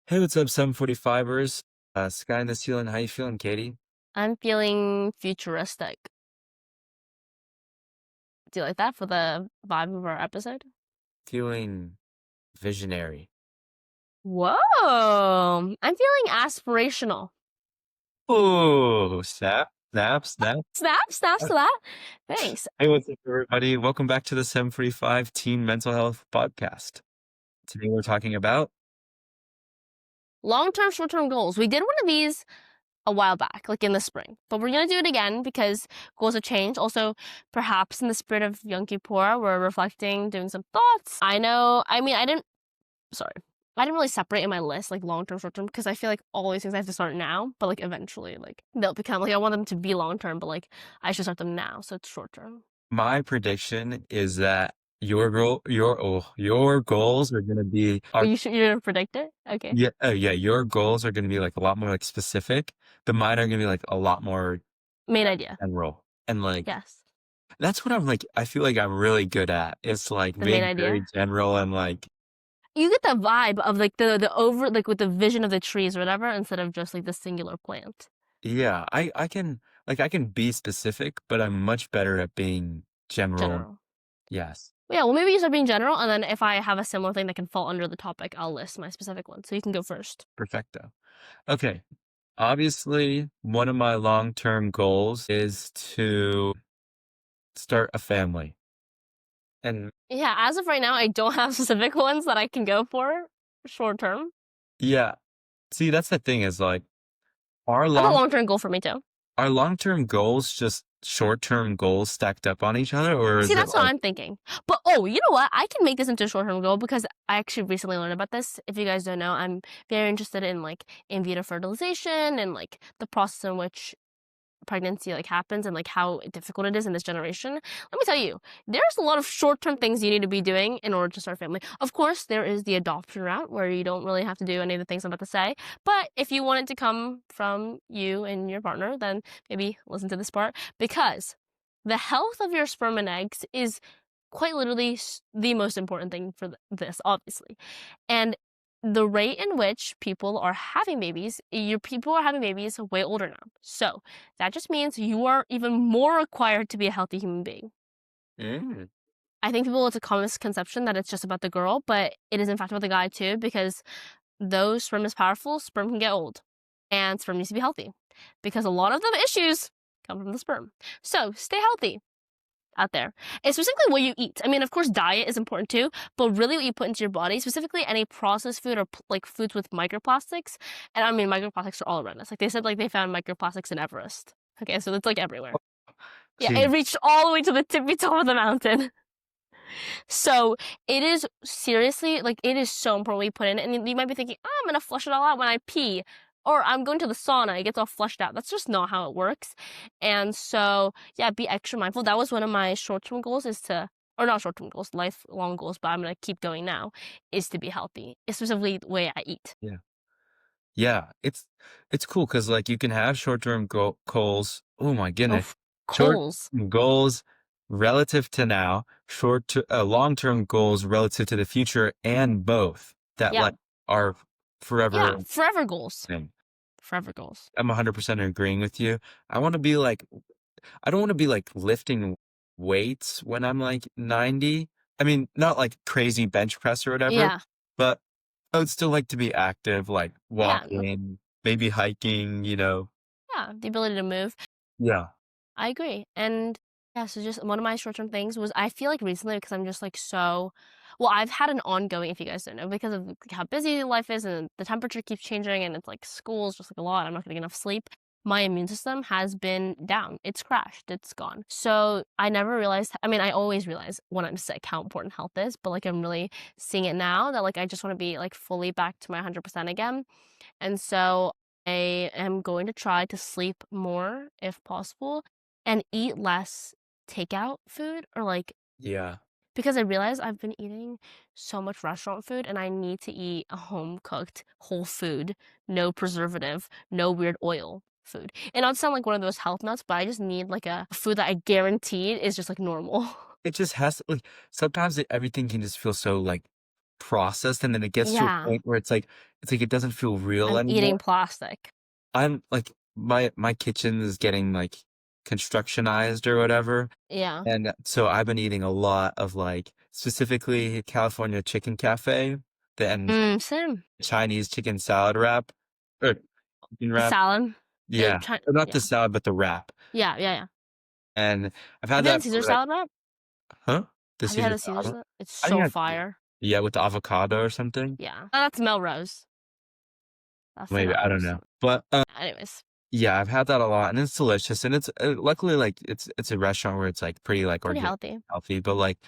Hey, what's up, 745ers? Sky in the ceiling. How you feeling, Katie? I'm feeling futuristic. Do you like that for the vibe of our episode? Feeling visionary. Whoa! I'm feeling aspirational. Oh, snap, snap, snap. Snaps to that. Thanks. Hey, what's up, everybody? Welcome back to the 745 Teen Mental Health Podcast. Today we're talking about, Long-term, short-term goals. We did one of these a while back, like in the spring, but we're gonna do it again because goals have changed. Also, perhaps in the spirit of Yom Kippur, we're reflecting, doing some thoughts. I didn't really separate in my list like long term, short term because I feel like all these things I have to start now, but like eventually like they'll become like I want them to be long term, but like I should start them now, so it's short term. my prediction is that your goals are gonna be are You're gonna predict it? Okay. yeah, your goals are gonna be like a lot more like specific. The mine are gonna be like a lot more Main idea. general. And like Yes. that's what I feel like I'm really good at. It's like The main being very idea. general and like, You get the vibe of like the over like with the vision of the trees or whatever instead of just like the singular plant. yeah, I can be specific, but I'm much better at being general. General. Yes. Yeah, well maybe you start being general and then if I have a similar thing that can fall under the topic, I'll list my specific one. So you can go first. Perfecto. Okay. Obviously, one of my long-term goals is to start a family. And Yeah, as of right now, I don't have specific ones that I can go for short term. yeah, see, that's the thing is like our That's a long long term goal for me too. our long-term goals just short-term goals stacked up on each other, or See, is it that's what like, I'm thinking. But oh, you know what? I can make this into a short term goal because I actually recently learned about this. If you guys don't know, I'm very interested in like in vitro fertilization and like the process in which pregnancy like happens and like how difficult it is in this generation. Let me tell you, there's a lot of short-term things you need to be doing in order to start a family. Of course, there is the adoption route where you don't really have to do any of the things I'm about to say. But if you want it to come from you and your partner, then maybe listen to this part because the health of your sperm and eggs is quite literally the most important thing for this, obviously. And the rate in which people are having babies, your people are having babies way older now. So that just means you are even more required to be a healthy human being. mm, I think it's a common misconception that it's just about the girl, but it is in fact about the guy too, because though sperm is powerful, sperm can get old. And sperm needs to be healthy. Because a lot of the issues come from the sperm. So stay healthy out there. And specifically what you eat. I mean, of course, diet is important too, but really what you put into your body, specifically any processed food or like foods with microplastics. And I mean, microplastics are all around us. Like they said, like they found microplastics in Everest. Okay, so it's like everywhere. Yeah, see, it reached all the way to the tippy top of the mountain. So it is seriously like it is so important what you put in. And you might be thinking, oh, I'm gonna flush it all out when I pee, or I'm going to the sauna, it gets all flushed out. That's just not how it works. And so yeah, be extra mindful. That was one of my short-term goals is to, or not short-term goals, lifelong goals, but I'm gonna keep going now, is to be healthy, specifically the way I eat. yeah. Yeah, it's cool because like you can have short-term goals. Oh my Oh, goodness. Short goals. goals relative to now, long-term goals relative to the future, and both that Yeah, like are yeah, forever forever goals. thing. Forever goals. I'm 100% agreeing with you. I want to be like I don't want to be like lifting weights when I'm like 90. I mean, not like crazy bench press or whatever, Yeah, but I would still like to be active, like yeah, no, walking, maybe hiking. yeah, the ability to move. Yeah. I agree. And yeah, so just one of my short term things was I feel like recently because I'm just like so well, I've had an ongoing, if you guys don't know, because of like, how busy life is and the temperature keeps changing and it's like school's just like a lot. I'm not getting enough sleep. My immune system has been down. It's crashed. It's gone. So I never realized, I mean, I always realize when I'm sick how important health is, but like I'm really seeing it now that like I just want to be like fully back to my 100% again. And so I am going to try to sleep more if possible and eat less takeout food or like Yeah. because I realize I've been eating so much restaurant food and I need to eat a home cooked whole food, no preservative, no weird oil food. And not to sound like one of those health nuts, but I just need like a food that I guaranteed is just like normal. It just has to, like, sometimes everything can just feel so like processed, and then it gets to a Yeah. point where it's like it doesn't feel real I'm anymore. eating plastic. I'm like my kitchen is getting, like, constructionized or whatever, Yeah. and so I've been eating a lot of, like, specifically California Chicken Cafe, and Same. Chinese chicken salad wrap, or chicken The wrap. salad. Yeah. Or not the Yeah. salad, but the wrap, Yeah, yeah, yeah. and I've had Have you had that the Caesar for, like. salad wrap? Huh? The Have you had Caesar the Caesar salad? salad? It's I think so fire. yeah, with the avocado or something? Yeah. Oh, that's Melrose. That's the Maybe, I don't Melrose. know. But, Anyways. yeah, I've had that a lot, and it's delicious, and it's, luckily, like, it's a restaurant where it's, like, pretty, like, Pretty organic, healthy. healthy, but, like,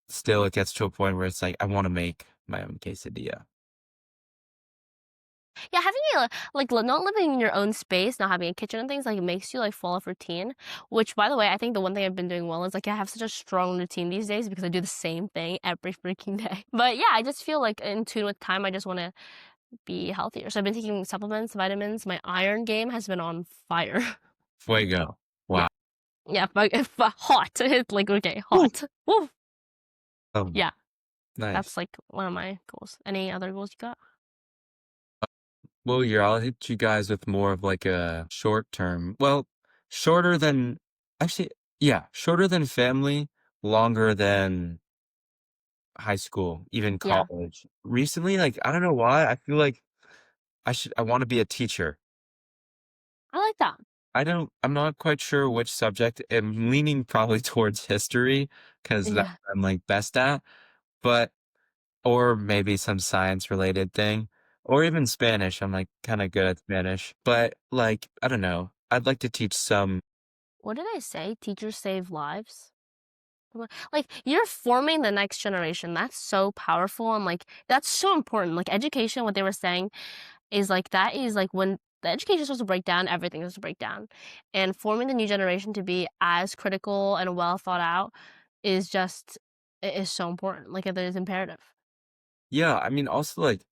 still it gets to a point where it's like, I wanna make my own quesadilla. Yeah, having a like not living in your own space, not having a kitchen and things like it makes you like fall off routine. Which, by the way, I think the one thing I've been doing well is like I have such a strong routine these days because I do the same thing every freaking day. But yeah, I just feel like in tune with time. I just want to be healthier. So I've been taking supplements, vitamins. My iron game has been on fire. Fuego. Yeah, Wow. yeah, but if hot, it's like okay, Woo! hot. Woo. Oh, Yeah, that's nice. like one of my goals. Any other goals you got? Well, yeah, I'll hit you guys with more of, like, a short term, well, shorter than, actually, yeah, shorter than family, longer than high school, even Yeah, college. Recently, like, I don't know why, I feel like I wanna be a teacher. I like that. I'm not quite sure which subject. I'm leaning probably towards history because that's Yeah, what I'm, like, best at, but or maybe some science related thing, or even Spanish. I'm, like, kinda good at Spanish, but, like, I don't know. I'd like to teach some. what did I say? Teachers save lives. Like, you're forming the next generation. That's so powerful and, like, that's so important. Like, education, what they were saying is, like, that is, like, when the education starts to break down, everything starts to break down. And forming the new generation to be as critical and well thought out is just it is so important. Like, it is imperative. Yeah, I mean, also, like,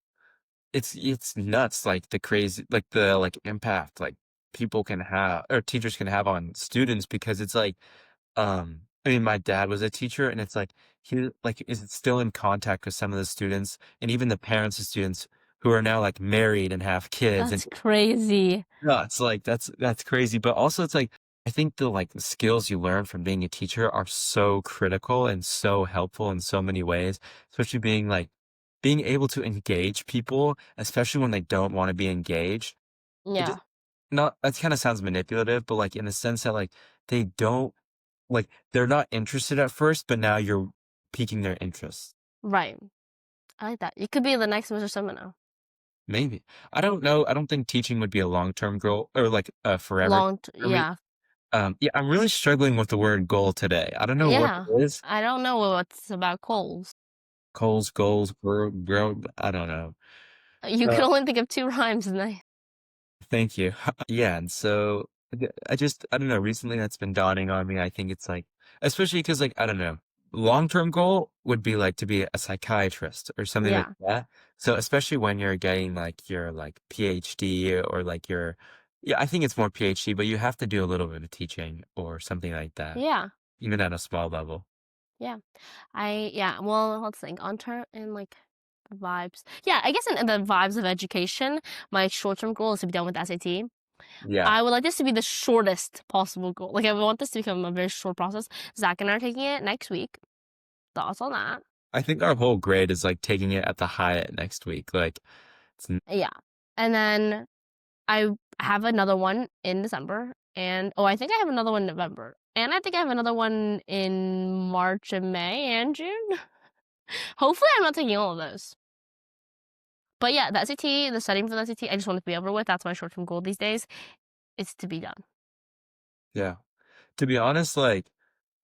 it's nuts, like, the crazy, like, the, like, impact, like, people can have or teachers can have on students because it's like, I mean, my dad was a teacher, and it's like he, like, is still in contact with some of the students and even the parents of students who are now, like, married and have kids, and That's crazy. no, it's like that's crazy, but also it's like I think the skills you learn from being a teacher are so critical and so helpful in so many ways, especially being able to engage people, especially when they don't want to be engaged. It just Yeah, not that kind of sounds manipulative, but like in the sense that like they don't they're not interested at first, but now you're piquing their interest. right. I like that. You could be the next Mr. Seminar. Maybe. I don't know. I don't think teaching would be a long-term goal or like a forever for me. Yeah. Yeah, I'm really struggling with the word goal today. I don't know what Yeah. it is. I don't know what's about coals. Goals, goals, grow, I don't know. You Uh, could only think of 2 rhymes and I Thank you. Yeah, and so I don't know, recently that's been dawning on me. I think it's like, especially because like, I don't know, long-term goal would be like to be a psychiatrist or something like yeah. that. So especially when you're getting like your like PhD or like your, yeah, I think it's more PhD, but you have to do a little bit of teaching or something like that, Yeah. even at a small level. Yeah. Yeah, well, let's think. On turn in like vibes. Yeah, I guess in the vibes of education, my short-term goal is to be done with SAT. Yeah. I would like this to be the shortest possible goal. Like I want this to become a very short process. Zach and I are taking it next week. Thoughts on that? I think our whole grade is like taking it at the Hyatt next week. Like, it's, Yeah. And then I have another one in December and oh, I think I have another one in November. And I think I have another one in March and May and June. Hopefully I'm not taking all of those. But yeah, the SAT, the studying for the SAT, I just want it to be over with. That's my short-term goal these days. It's to be done. yeah. To be honest, like,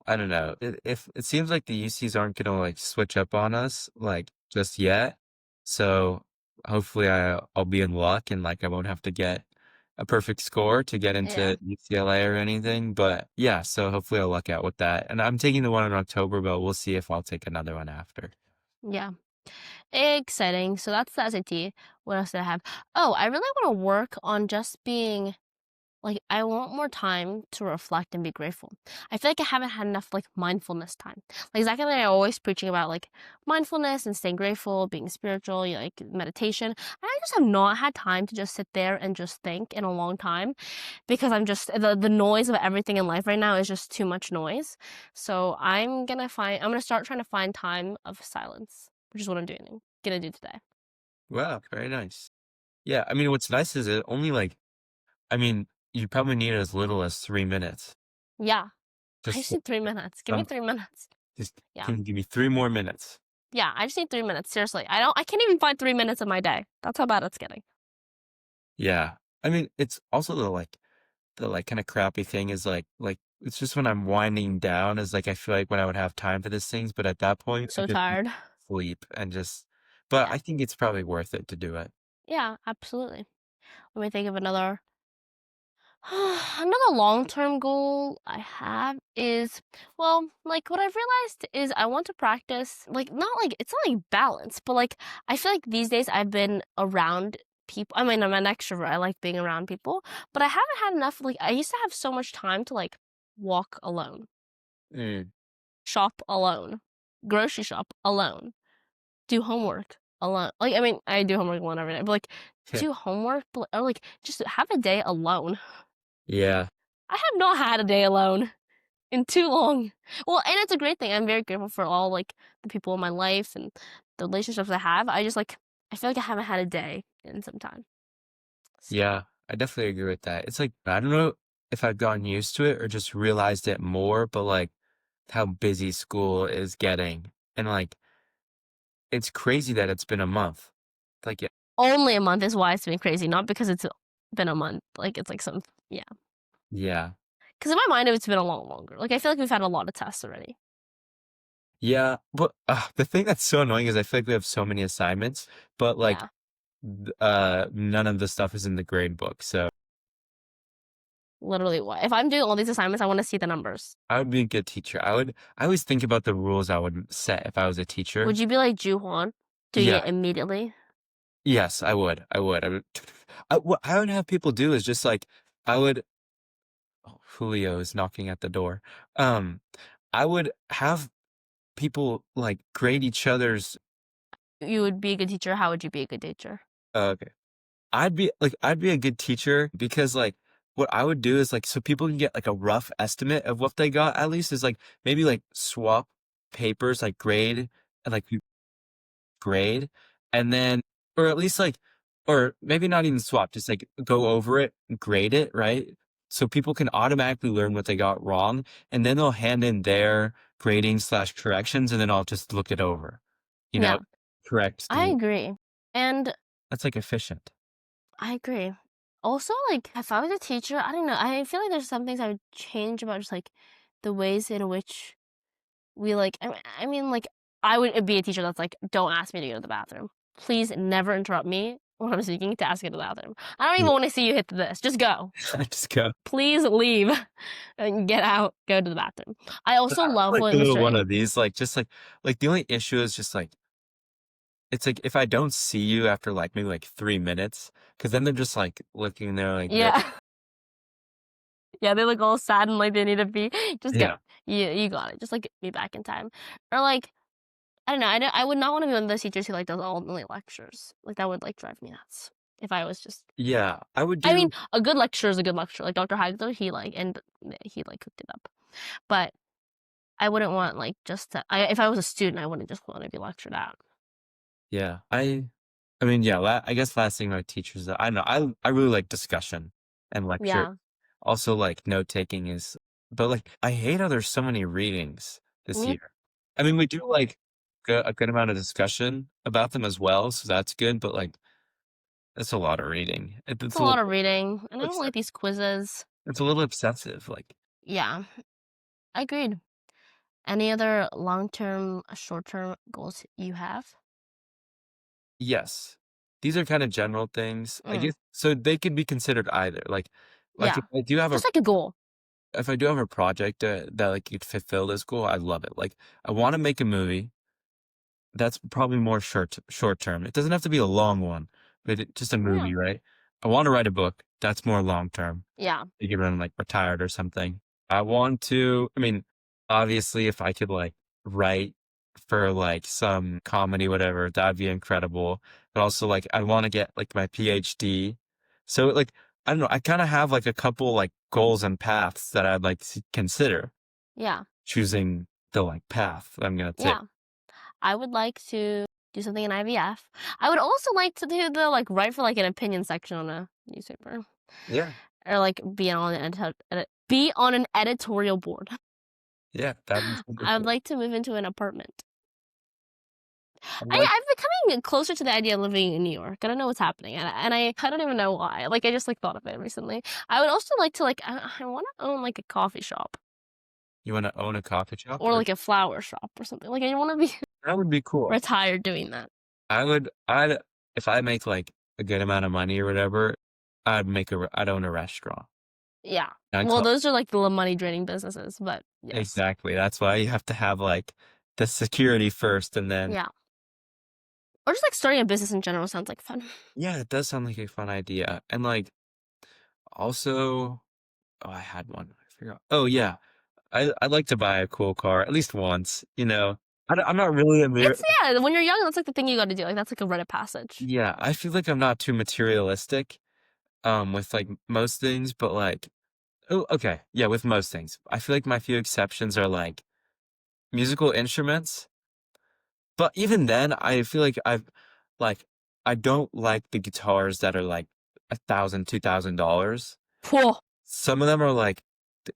I don't know. If it seems like the UCs aren't gonna like switch up on us like just yet, so hopefully I'll be in luck and like I won't have to get a perfect score to get Yeah. into UCLA or anything. But yeah, so hopefully I'll luck out with that. And I'm taking the one in October, but we'll see if I'll take another one after. Yeah. Exciting. So that's the SAT. What else did I have? Oh, I really want to work on just being Like, I want more time to reflect and be grateful. I feel like I haven't had enough, like, mindfulness time. Like, exactly like I'm always preaching about, like, mindfulness and staying grateful, being spiritual, like, meditation. I just have not had time to just sit there and just think in a long time because I'm just the noise of everything in life right now is just too much noise. So I'm gonna start trying to find time of silence, which is what gonna do today. Wow, very nice. Yeah, I mean, what's nice is it only like I mean, you probably need as little as 3 minutes. Yeah. I Just just need 3 minutes. Give me some 3 minutes. just Yeah. can you give me 3 more minutes? Yeah, I just need 3 minutes. Seriously. I can't even find 3 minutes of my day. That's how bad it's getting. Yeah. I mean, it's also the, like, kinda crappy thing is, it's just when I'm winding down is, like, I feel like when I would have time for these things, but at that point, I So just need tired. to sleep and just but Yeah. I think it's probably worth it to do it. Yeah, absolutely. Let me think of another another long-term goal I have is, well, like what I've realized is I want to practice, like, not like, it's not like balance, but like, I feel like these days I've been around people. I mean, I'm an extrovert. I like being around people, but I haven't had enough. Like, I used to have so much time to like walk alone, Mm. shop alone, grocery shop alone, do homework alone. Like, I mean, I do homework alone every day, but like, do homework, or like, just have a day alone. Yeah. I have not had a day alone in too long. Well, and it's a great thing. I'm very grateful for all like the people in my life and the relationships I have. I just like I feel like I haven't had a day in some time. So Yeah, I definitely agree with that. It's like, I don't know if I've gotten used to it or just realized it more, but like how busy school is getting. And like, it's crazy that it's been a month. Like, only a month is why it's been crazy, not because it's been a month. Like it's like some yeah. yeah. Because in my mind it's been a lot longer. Like I feel like we've had a lot of tests already. Yeah. But the thing that's so annoying is I feel like we have so many assignments, but like, Yeah, none of the stuff is in the grade book. So literally. What if I'm doing all these assignments? I want to see the numbers. I would be a good teacher. I always think about the rules I would set if I was a teacher. Would you be like Juhwan, doing Yeah. it immediately? Yes, I would. I would. What I would have people do is just like, I would oh, Julio is knocking at the door. Um, I would have people like grade each other's. You would be a good teacher. How would you be a good teacher? Okay, I'd be a good teacher because like what I would do is like so people can get like a rough estimate of what they got at least is like maybe like swap papers like grade and like grade, and then or at least like or maybe not even swap, just like go over it, grade it, right? So people can automatically learn what they got wrong, and then they'll hand in their grading slash corrections, and then I'll just look it over, you know, Yeah, correct I the agree. And that's like efficient. I agree. Also, like, if I was a teacher, I don't know. I feel like there's some things I would change about just like the ways in which we like. I mean, like, I would be a teacher that's like, don't ask me to go to the bathroom. Please never interrupt me when I'm speaking to ask you to the bathroom. I don't even Yeah, want to see you hit this. Just go. I just go. Please leave and get out. Go to the bathroom. I But also I would love like when go to one Mr. of these, like just like the only issue is just like it's like if I don't see you after like maybe like 3 minutes, because then they're just like looking there like they're Yeah. Yeah, they look all sad and like they need to be. Just go. yeah. You got it. Just like get me back in time. Or like I don't know. I would not want to be one of those teachers who like does all the lectures. Like that would like drive me nuts. If I was just, Yeah, I would I mean, do a good lecturer is a good lecturer. Like Dr. Hagler, he like cooked it up. But I wouldn't want like just to, if I was a student, I wouldn't just want to be lectured at. yeah. I mean, yeah, I guess last thing about teachers that I don't know, I really like discussion and lecture. Yeah. Also, like note taking is, but like I hate how there's so many readings this Mhm. year. I mean, we do like a good amount of discussion about them as well, so that's good. But like, it's a lot of reading. It's a lot of reading, and I don't It's like these quizzes. it's a little obsessive. Like, Yeah, I agreed. Any other long-term, short-term goals you have? yes, these are kind of general things. I Mm, guess so they could be considered either. Like yeah, if I do have a just like a goal. if I do have a project that like could fulfill this goal, I love it. Like I want to make a movie. That's probably more short term. It doesn't have to be a long one, but just a Yeah. movie, right? I wanna write a book. That's more long term. Yeah. Maybe when I'm, like, retired or something. I want to I mean, obviously, if I could, like, write for, like, some comedy, whatever, that'd be incredible. But also, like, I wanna get, like, my PhD. So, like, I don't know, I kinda have, like, a couple, like, goals and paths that I'd like to consider Yeah. choosing the, like, path that I'm gonna take. Yeah. I would like to do something in IVF. I would also like to do the, like, write for, like, an opinion section on a newspaper Yeah. or, like, be on an editorial board. Yeah, that'd be super I would cool. like to move into an apartment. I'm like I'm becoming closer to the idea of living in New York. I don't know what's happening, and I don't even know why. Like, I just, like, thought of it recently. I would also like to, like I wanna own, like, a coffee shop you wanna own a coffee shop or, or like, a flower shop or something. Like, I wanna be that would be cool. retired doing that. I'd if I make, like, a good amount of money or whatever, I'd own a restaurant. Yeah. I'd Well, call those are, like, the money draining businesses, but yes. exactly, that's why you have to have, like, the security first and then Yeah. Or just, like, starting a business in general sounds like fun. yeah, it does sound like a fun idea, and, like, also oh, I had one, I forgot oh, yeah, I'd like to buy a cool car at least once, you know? I'm not really a It's yeah, when you're young, that's, like, the thing you gotta do, like, that's, like, a rite of passage. yeah, I feel like I'm not too materialistic, with, like, most things, but, like oh, okay, yeah, with most things. I feel like my few exceptions are, like, musical instruments, but even then, I feel like like, I don't like the guitars that are, like, 1,000, $2,000. Phew. Some of them are, like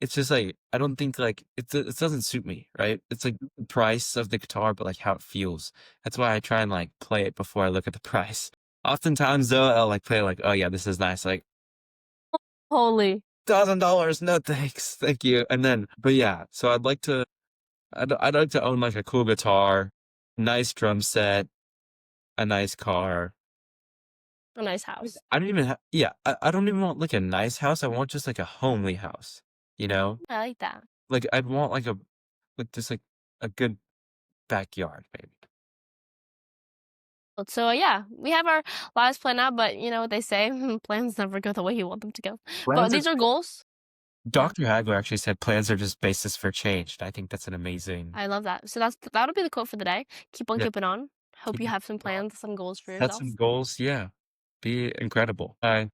it's just, like, I don't think, like it doesn't suit me, right? It's, like, the price of the guitar, but, like, how it feels. That's why I try and, like, play it before I look at the price. Oftentimes, though, I'll, like, play, like, "Oh, yeah, this is nice," like, Holy. $1,000, no thanks, thank you, and then but, yeah, so I'd like to own, like, a cool guitar, nice drum set, a nice car. A nice house. I don't even yeah, I don't even want, like, a nice house, I want just, like, a homely house, you know? I like that. Like, I'd want, like, just, like, a good backyard, maybe. But so, yeah, we have our lives planned out, but you know what they say, plans never go the way you want them to go. But Plans are these are goals. Yeah, Dr. Hagler actually said plans are just basis for change, and I think that's an amazing I love that. So that'll be the quote for the day. Keep on yeah, keeping on. Hope keep you it have some going. plans, some goals for Set some yourself. goals, yeah. Be incredible. Bye.